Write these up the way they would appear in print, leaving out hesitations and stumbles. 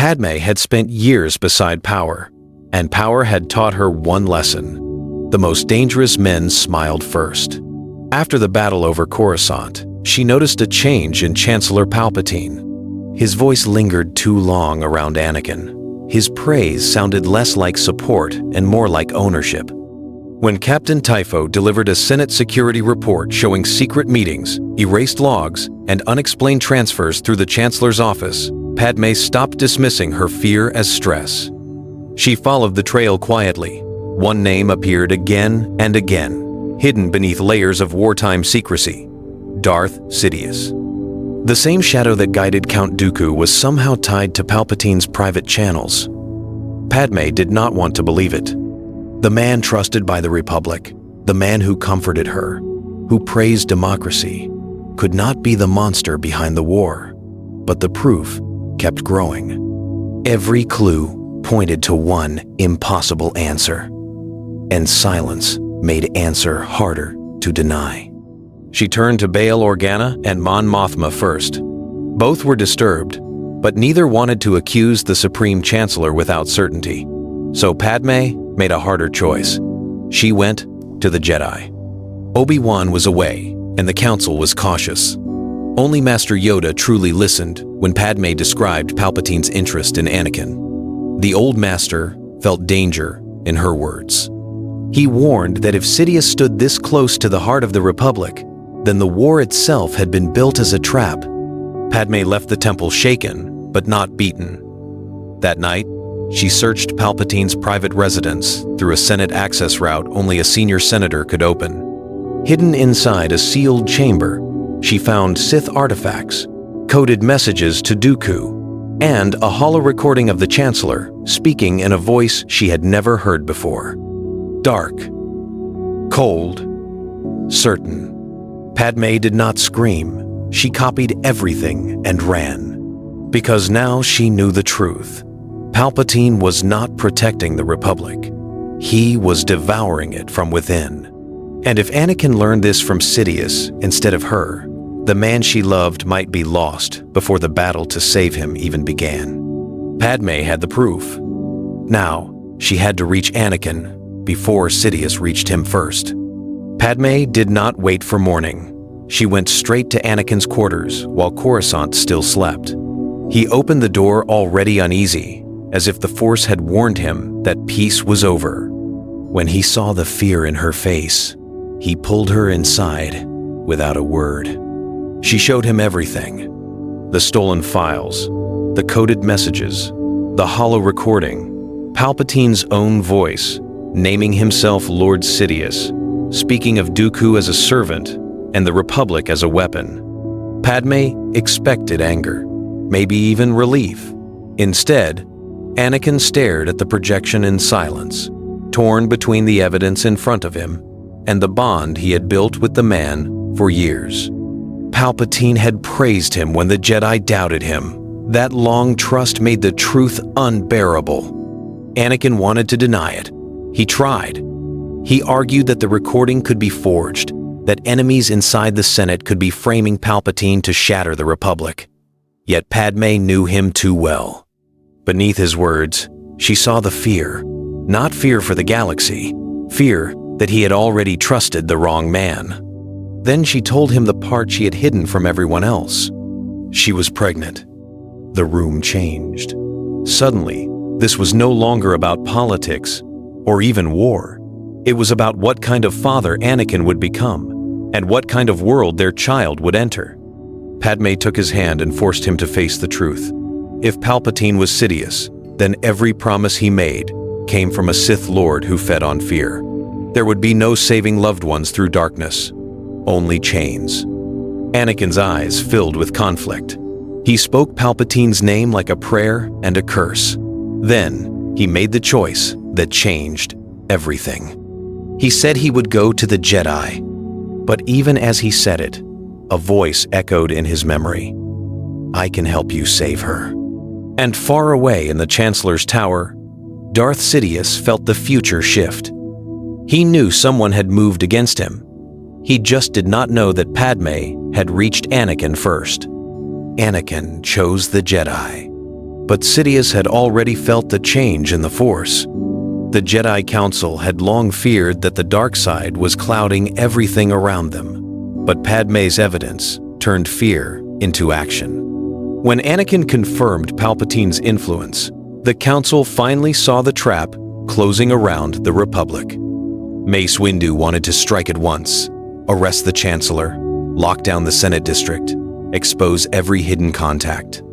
Padmé had spent years beside power, and power had taught her one lesson. The most dangerous men smiled first. After the battle over Coruscant, she noticed a change in Chancellor Palpatine. His voice lingered too long around Anakin. His praise sounded less like support and more like ownership. When Captain Typho delivered a Senate security report showing secret meetings, erased logs, and unexplained transfers through the Chancellor's office, Padmé stopped dismissing her fear as stress. She followed the trail quietly. One name appeared again and again, hidden beneath layers of wartime secrecy: Darth Sidious. The same shadow that guided Count Dooku was somehow tied to Palpatine's private channels. Padmé did not want to believe it. The man trusted by the Republic, the man who comforted her, who praised democracy, could not be the monster behind the war. But the proof kept growing. Every clue pointed to one impossible answer, and silence made answer harder to deny. She turned to Bail Organa and Mon Mothma first. Both were disturbed, but neither wanted to accuse the Supreme Chancellor without certainty. So Padmé made a harder choice. She went to the Jedi. Obi-Wan was away, and the Council was cautious. Only Master Yoda truly listened when Padmé described Palpatine's interest in Anakin. The old master felt danger in her words. He warned that if Sidious stood this close to the heart of the Republic, then the war itself had been built as a trap. Padmé left the temple shaken, but not beaten. That night, she searched Palpatine's private residence through a Senate access route only a senior senator could open. Hidden inside a sealed chamber, she found Sith artifacts, coded messages to Dooku, and a hollow recording of the Chancellor speaking in a voice she had never heard before. Dark, cold, certain. Padmé did not scream. She copied everything and ran. Because now she knew the truth. Palpatine was not protecting the Republic. He was devouring it from within. And if Anakin learned this from Sidious instead of her, the man she loved might be lost before the battle to save him even began. Padmé had the proof. Now, she had to reach Anakin before Sidious reached him first. Padmé did not wait for morning. She went straight to Anakin's quarters while Coruscant still slept. He opened the door already uneasy, as if the Force had warned him that peace was over. When he saw the fear in her face, he pulled her inside without a word. She showed him everything: the stolen files, the coded messages, the hollow recording, Palpatine's own voice, naming himself Lord Sidious, speaking of Dooku as a servant and the Republic as a weapon. Padmé expected anger, maybe even relief. Instead, Anakin stared at the projection in silence, torn between the evidence in front of him and the bond he had built with the man for years. Palpatine had praised him when the Jedi doubted him. That long trust made the truth unbearable. Anakin wanted to deny it. He tried. He argued that the recording could be forged, that enemies inside the Senate could be framing Palpatine to shatter the Republic. Yet Padmé knew him too well. Beneath his words, she saw the fear. Not fear for the galaxy, fear that he had already trusted the wrong man. Then she told him the part she had hidden from everyone else. She was pregnant. The room changed. Suddenly, this was no longer about politics or even war. It was about what kind of father Anakin would become and what kind of world their child would enter. Padmé took his hand and forced him to face the truth. If Palpatine was Sidious, then every promise he made came from a Sith Lord who fed on fear. There would be no saving loved ones through darkness, only chains. Anakin's eyes filled with conflict. He spoke Palpatine's name like a prayer and a curse. Then, he made the choice that changed everything. He said he would go to the Jedi, but even as he said it, a voice echoed in his memory. I can help you save her. And far away in the Chancellor's tower, Darth Sidious felt the future shift. He knew someone had moved against him. He just did not know that Padmé had reached Anakin first. Anakin chose the Jedi. But Sidious had already felt the change in the Force. The Jedi Council had long feared that the dark side was clouding everything around them. But Padmé's evidence turned fear into action. When Anakin confirmed Palpatine's influence, the Council finally saw the trap closing around the Republic. Mace Windu wanted to strike at once, arrest the Chancellor, lock down the Senate District, expose every hidden contact.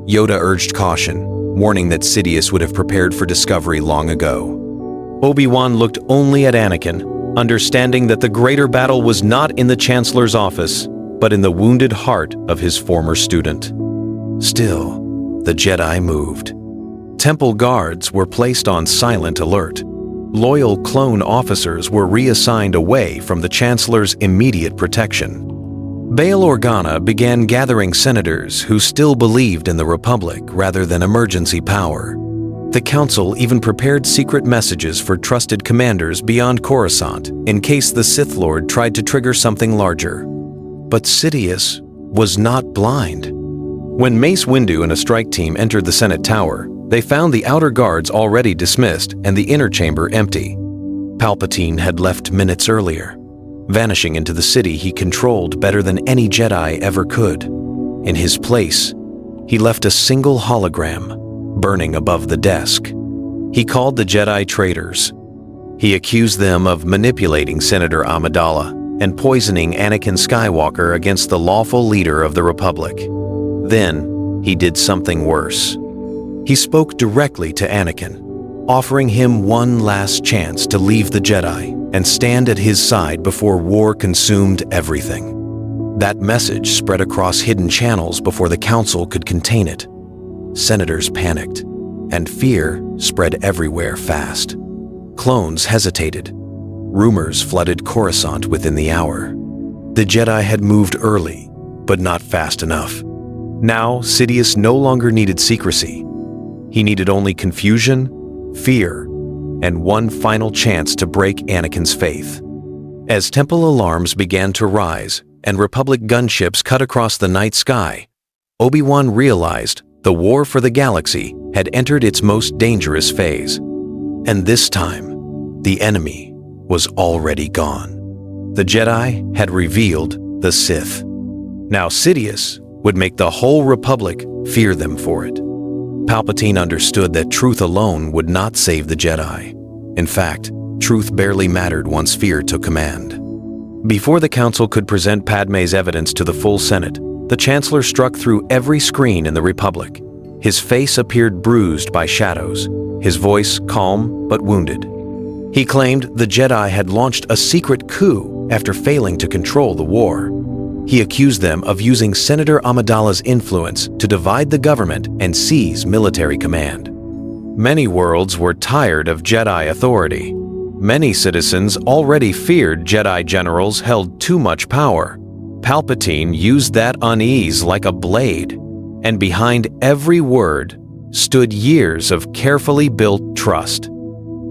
Yoda urged caution, warning that Sidious would have prepared for discovery long ago. Obi-Wan looked only at Anakin, understanding that the greater battle was not in the Chancellor's office, but in the wounded heart of his former student. Still, the Jedi moved. Temple guards were placed on silent alert. Loyal clone officers were reassigned away from the Chancellor's immediate protection. Bail Organa began gathering senators who still believed in the Republic rather than emergency power. The Council even prepared secret messages for trusted commanders beyond Coruscant in case the Sith Lord tried to trigger something larger. But Sidious was not blind. When Mace Windu and a strike team entered the Senate Tower, they found the outer guards already dismissed and the inner chamber empty. Palpatine had left minutes earlier, vanishing into the city he controlled better than any Jedi ever could. In his place, he left a single hologram burning above the desk. He called the Jedi traitors. He accused them of manipulating Senator Amidala and poisoning Anakin Skywalker against the lawful leader of the Republic. Then, he did something worse. He spoke directly to Anakin, offering him one last chance to leave the Jedi and stand at his side before war consumed everything. That message spread across hidden channels before the Council could contain it. Senators panicked, and fear spread everywhere fast. Clones hesitated. Rumors flooded Coruscant within the hour. The Jedi had moved early, but not fast enough. Now, Sidious no longer needed secrecy. He needed only confusion, fear, and one final chance to break Anakin's faith. As temple alarms began to rise and Republic gunships cut across the night sky, Obi-Wan realized the war for the galaxy had entered its most dangerous phase. And this time, the enemy was already gone. The Jedi had revealed the Sith. Now Sidious would make the whole Republic fear them for it. Palpatine understood that truth alone would not save the Jedi. In fact, truth barely mattered once fear took command. Before the Council could present Padmé's evidence to the full Senate, the Chancellor struck through every screen in the Republic. His face appeared bruised by shadows, his voice calm but wounded. He claimed the Jedi had launched a secret coup after failing to control the war. He accused them of using Senator Amidala's influence to divide the government and seize military command. Many worlds were tired of Jedi authority. Many citizens already feared Jedi generals held too much power. Palpatine used that unease like a blade, and behind every word stood years of carefully built trust.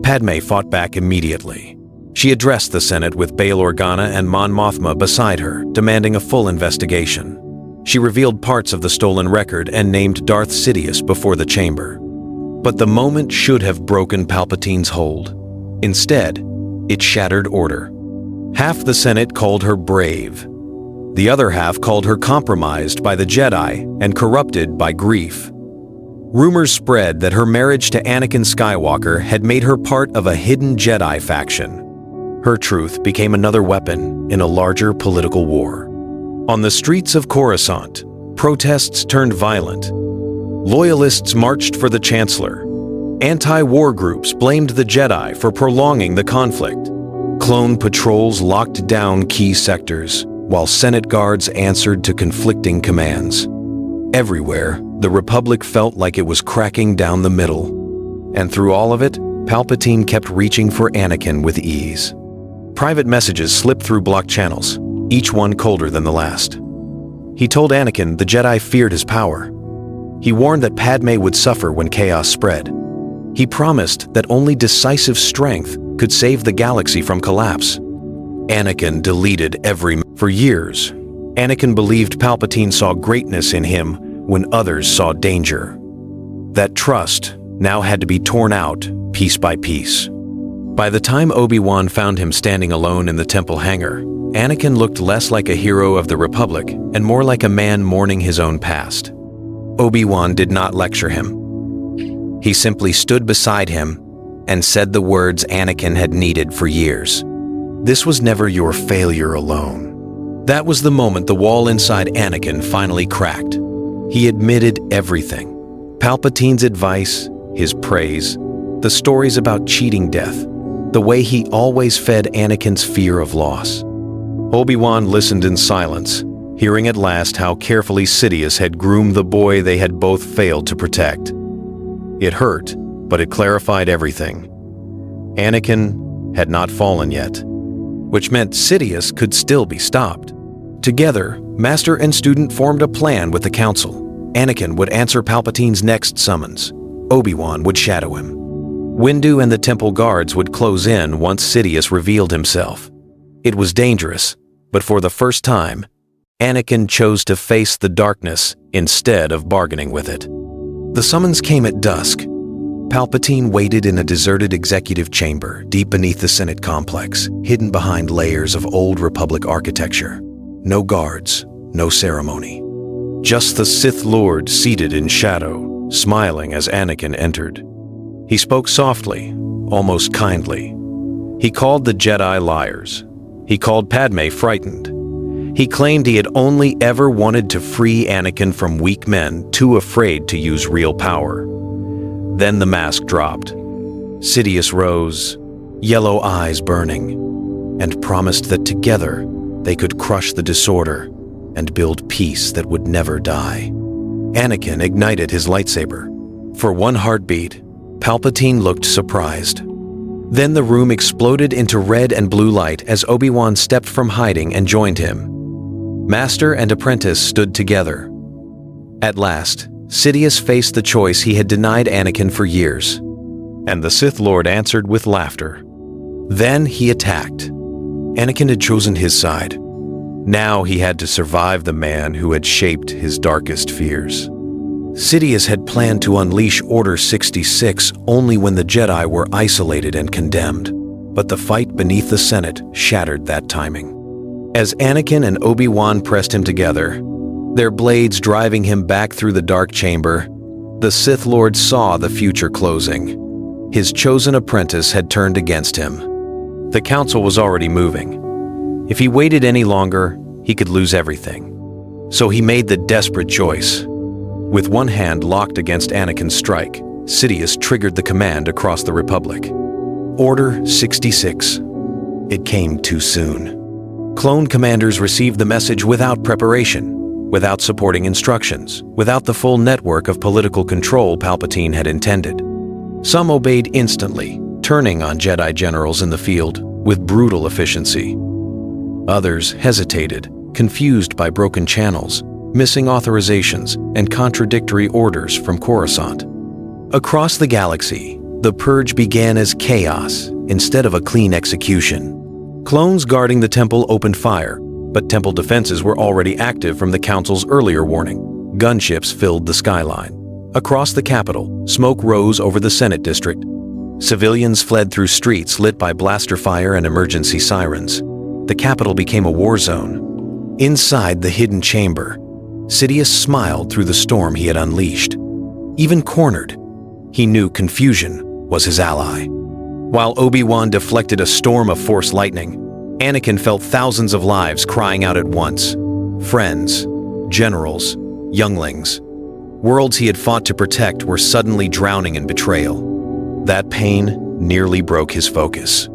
Padmé fought back immediately. She addressed the Senate with Bail Organa and Mon Mothma beside her, demanding a full investigation. She revealed parts of the stolen record and named Darth Sidious before the chamber. But the moment should have broken Palpatine's hold. Instead, it shattered order. Half the Senate called her brave. The other half called her compromised by the Jedi and corrupted by grief. Rumors spread that her marriage to Anakin Skywalker had made her part of a hidden Jedi faction. Her truth became another weapon in a larger political war. On the streets of Coruscant, protests turned violent. Loyalists marched for the Chancellor. Anti-war groups blamed the Jedi for prolonging the conflict. Clone patrols locked down key sectors, while Senate guards answered to conflicting commands. Everywhere, the Republic felt like it was cracking down the middle. And through all of it, Palpatine kept reaching for Anakin with ease. Private messages slipped through blocked channels, each one colder than the last. He told Anakin the Jedi feared his power. He warned that Padmé would suffer when chaos spread. He promised that only decisive strength could save the galaxy from collapse. Anakin deleted For years, Anakin believed Palpatine saw greatness in him when others saw danger. That trust now had to be torn out piece by piece. By the time Obi-Wan found him standing alone in the temple hangar, Anakin looked less like a hero of the Republic and more like a man mourning his own past. Obi-Wan did not lecture him. He simply stood beside him and said the words Anakin had needed for years. This was never your failure alone. That was the moment the wall inside Anakin finally cracked. He admitted everything. Palpatine's advice, his praise, the stories about cheating death, the way he always fed Anakin's fear of loss. Obi-Wan listened in silence, hearing at last how carefully Sidious had groomed the boy they had both failed to protect. It hurt, but it clarified everything. Anakin had not fallen yet, which meant Sidious could still be stopped. Together, Master and student formed a plan with the Council. Anakin would answer Palpatine's next summons. Obi-Wan would shadow him. Windu and the temple guards would close in once Sidious revealed himself. It was dangerous, but for the first time, Anakin chose to face the darkness instead of bargaining with it. The summons came at dusk. Palpatine waited in a deserted executive chamber deep beneath the Senate complex, hidden behind layers of old Republic architecture. No guards, no ceremony. Just the Sith Lord seated in shadow, smiling as Anakin entered. He spoke softly, almost kindly. He called the Jedi liars. He called Padmé frightened. He claimed he had only ever wanted to free Anakin from weak men too afraid to use real power. Then the mask dropped. Sidious rose, yellow eyes burning, and promised that together they could crush the disorder and build peace that would never die. Anakin ignited his lightsaber. For one heartbeat, Palpatine looked surprised. Then the room exploded into red and blue light as Obi-Wan stepped from hiding and joined him. Master and apprentice stood together. At last, Sidious faced the choice he had denied Anakin for years, and the Sith Lord answered with laughter. Then he attacked. Anakin had chosen his side. Now he had to survive the man who had shaped his darkest fears. Sidious had planned to unleash Order 66 only when the Jedi were isolated and condemned, but the fight beneath the Senate shattered that timing. As Anakin and Obi-Wan pressed him together, their blades driving him back through the dark chamber, the Sith Lord saw the future closing. His chosen apprentice had turned against him. The Council was already moving. If he waited any longer, he could lose everything. So he made the desperate choice. With one hand locked against Anakin's strike, Sidious triggered the command across the Republic. Order 66. It came too soon. Clone commanders received the message without preparation, without supporting instructions, without the full network of political control Palpatine had intended. Some obeyed instantly, turning on Jedi generals in the field with brutal efficiency. Others hesitated, confused by broken channels, missing authorizations, and contradictory orders from Coruscant. Across the galaxy, the purge began as chaos instead of a clean execution. Clones guarding the temple opened fire, but temple defenses were already active from the Council's earlier warning. Gunships filled the skyline. Across the capital, smoke rose over the Senate district. Civilians fled through streets lit by blaster fire and emergency sirens. The capital became a war zone. Inside the hidden chamber, Sidious smiled through the storm he had unleashed. Even cornered, he knew confusion was his ally. While Obi-Wan deflected a storm of Force lightning, Anakin felt thousands of lives crying out at once. Friends, generals, younglings. Worlds he had fought to protect were suddenly drowning in betrayal. That pain nearly broke his focus.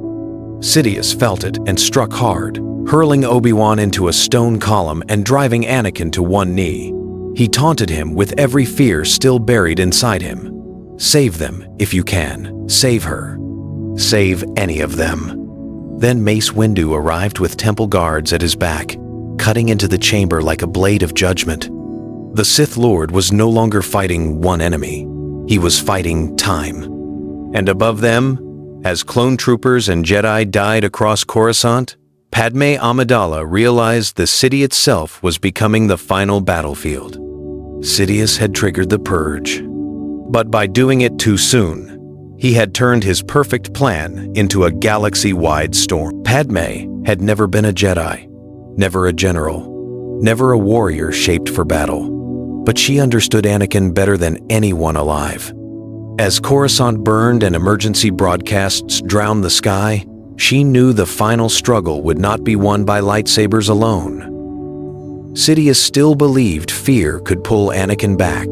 Sidious felt it and struck hard, hurling Obi-Wan into a stone column and driving Anakin to one knee. He taunted him with every fear still buried inside him. Save them if you can. Save her. Save any of them. Then Mace Windu arrived with temple guards at his back, cutting into the chamber like a blade of judgment. The Sith Lord was no longer fighting one enemy. He was fighting time. And above them, as clone troopers and Jedi died across Coruscant, Padmé Amidala realized the city itself was becoming the final battlefield. Sidious had triggered the purge. But by doing it too soon, he had turned his perfect plan into a galaxy-wide storm. Padmé had never been a Jedi, never a general, never a warrior shaped for battle. But she understood Anakin better than anyone alive. As Coruscant burned and emergency broadcasts drowned the sky, she knew the final struggle would not be won by lightsabers alone. Sidious still believed fear could pull Anakin back.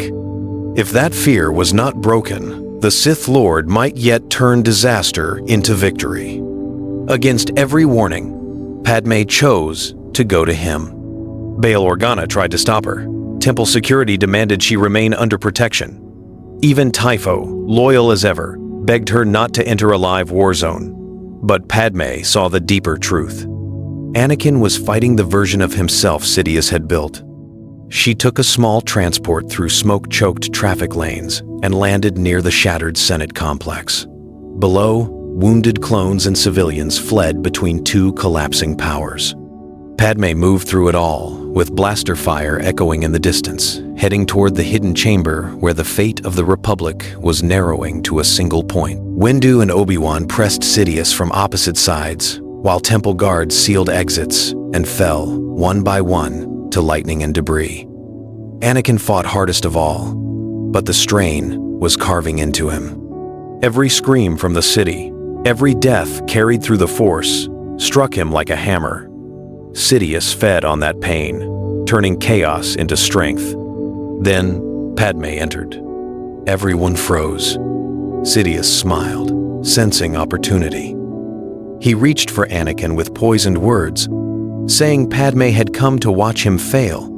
If that fear was not broken, the Sith Lord might yet turn disaster into victory. Against every warning, Padmé chose to go to him. Bail Organa tried to stop her. Temple security demanded she remain under protection. Even Typho, loyal as ever, begged her not to enter a live war zone. But Padmé saw the deeper truth. Anakin was fighting the version of himself Sidious had built. She took a small transport through smoke-choked traffic lanes and landed near the shattered Senate complex. Below, wounded clones and civilians fled between two collapsing powers. Padmé moved through it all, with blaster fire echoing in the distance, heading toward the hidden chamber where the fate of the Republic was narrowing to a single point. Windu and Obi-Wan pressed Sidious from opposite sides, while Temple guards sealed exits and fell, one by one, to lightning and debris. Anakin fought hardest of all, but the strain was carving into him. Every scream from the city, every death carried through the Force, struck him like a hammer. Sidious fed on that pain, turning chaos into strength. Then Padmé entered. Everyone froze. Sidious smiled, sensing opportunity. He reached for Anakin with poisoned words, saying Padmé had come to watch him fail,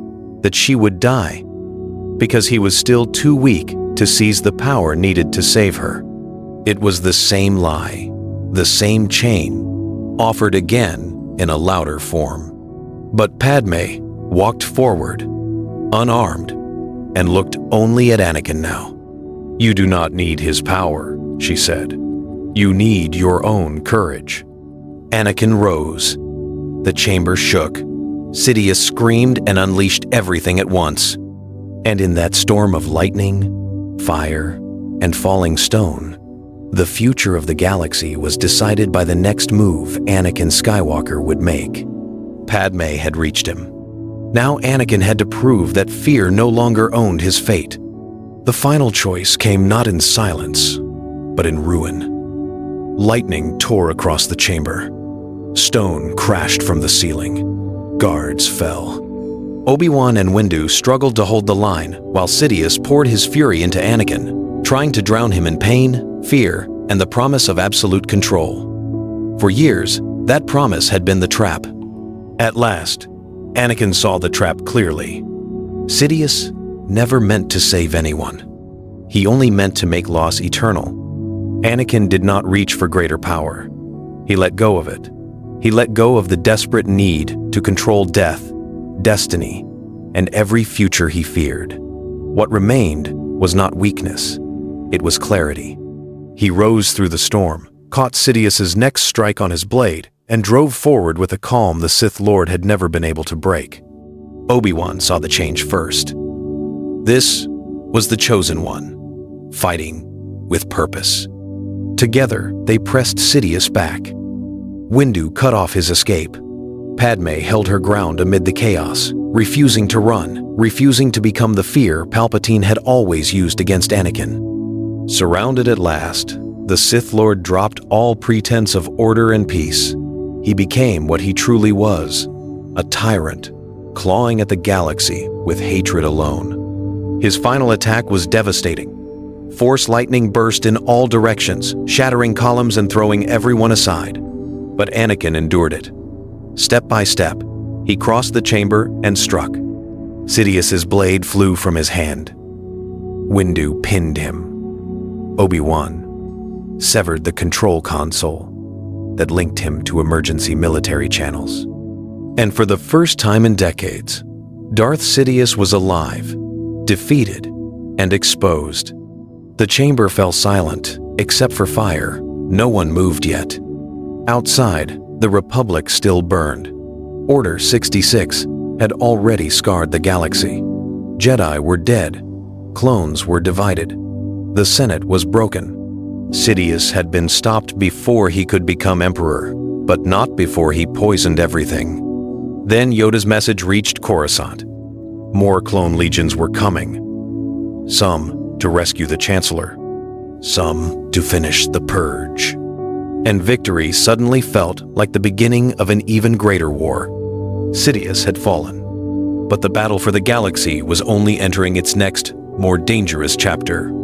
that she would die, because he was still too weak to seize the power needed to save her. It was the same lie, the same chain, offered again in a louder form. But Padmé walked forward, unarmed, and looked only at Anakin now. "You do not need his power," she said. "You need your own courage." Anakin rose. The chamber shook. Sidious screamed and unleashed everything at once. And in that storm of lightning, fire, and falling stone, the future of the galaxy was decided by the next move Anakin Skywalker would make. Padmé had reached him. Now Anakin had to prove that fear no longer owned his fate. The final choice came not in silence, but in ruin. Lightning tore across the chamber. Stone crashed from the ceiling. Guards fell. Obi-Wan and Windu struggled to hold the line, while Sidious poured his fury into Anakin, trying to drown him in pain, fear, and the promise of absolute control. For years, that promise had been the trap. At last, Anakin saw the trap clearly. Sidious never meant to save anyone. He only meant to make loss eternal. Anakin did not reach for greater power. He let go of it. He let go of the desperate need to control death, destiny, and every future he feared. What remained was not weakness. It was clarity. He rose through the storm, caught Sidious's next strike on his blade, and drove forward with a calm the Sith Lord had never been able to break. Obi-Wan saw the change first. This was the Chosen One, fighting with purpose. Together, they pressed Sidious back. Windu cut off his escape. Padmé held her ground amid the chaos, refusing to run, refusing to become the fear Palpatine had always used against Anakin. Surrounded at last, the Sith Lord dropped all pretense of order and peace. He became what he truly was, a tyrant, clawing at the galaxy with hatred alone. His final attack was devastating. Force lightning burst in all directions, shattering columns and throwing everyone aside. But Anakin endured it. Step by step, he crossed the chamber and struck. Sidious's blade flew from his hand. Windu pinned him. Obi-Wan severed the control console that linked him to emergency military channels. And for the first time in decades, Darth Sidious was alive, defeated, and exposed. The chamber fell silent, except for fire. No one moved yet. Outside, the Republic still burned. Order 66 had already scarred the galaxy. Jedi were dead. Clones were divided. The Senate was broken. Sidious had been stopped before he could become emperor, but not before he poisoned everything. Then Yoda's message reached Coruscant. More clone legions were coming. Some to rescue the Chancellor. Some to finish the Purge. And victory suddenly felt like the beginning of an even greater war. Sidious had fallen. But the battle for the galaxy was only entering its next, more dangerous chapter.